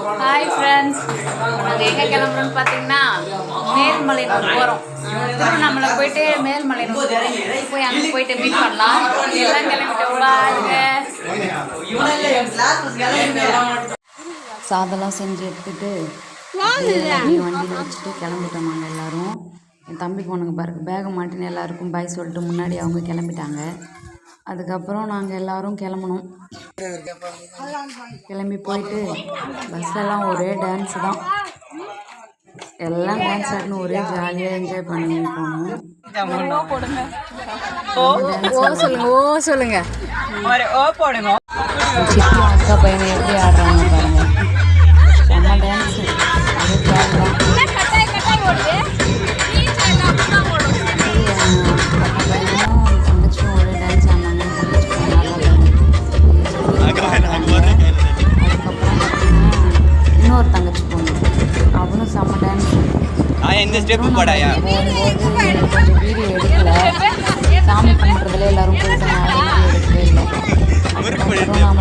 Hi friends, நாங்கள் எங்கே கிளம்புறோன்னு பார்த்தீங்கன்னா மேல்மலையனூர் போகிறோம். திருவண்ணாமலை போயிட்டு மேல்மலையனூர் போய் அங்கே போயிட்டு மீட் பண்ணலாம். எல்லாம் கிளம்பிட்டோங்களா? சாதம்லாம் செஞ்சு எடுத்துகிட்டு வண்டியில் வச்சுட்டு கிளம்பிட்டோம். நாங்கள் எல்லோரும் என் தம்பி பொண்ணுங்க பாருங்க பேகை மாட்டின்னு எல்லாருக்கும் பாய் சொல்லிட்டு முன்னாடி அவங்க கிளம்பிட்டாங்க. அதுக்கப்புறம் நாங்கள் எல்லோரும் கிளம்பணும். கிளம்பி போயிட்டு பஸ்ஸெல்லாம் ஒரே டான்ஸு தான். எல்லாம் டான்ஸ் ஆடணும், ஒரே ஜாலியாக என்ஜாய் பண்ணி போகணும். சொல்லுங்க சித்தி அக்கா பையனை எப்படி ஆடுறாங்க பாருங்க. செம்ம டான்ஸு, ஒரே தங்கச்சியும் ஒரே டான்ஸ் ஆடினாங்க. இன்னொரு தங்கச்சி பொண்ணு அவனும் செம்ம டான்ஸ். கொஞ்சம் வீடியோ எடுக்கல, சாமி கும்பிட்றதுல எல்லாரும் போயிட்டு எடுக்கவே இல்லை. அப்புறம் நாம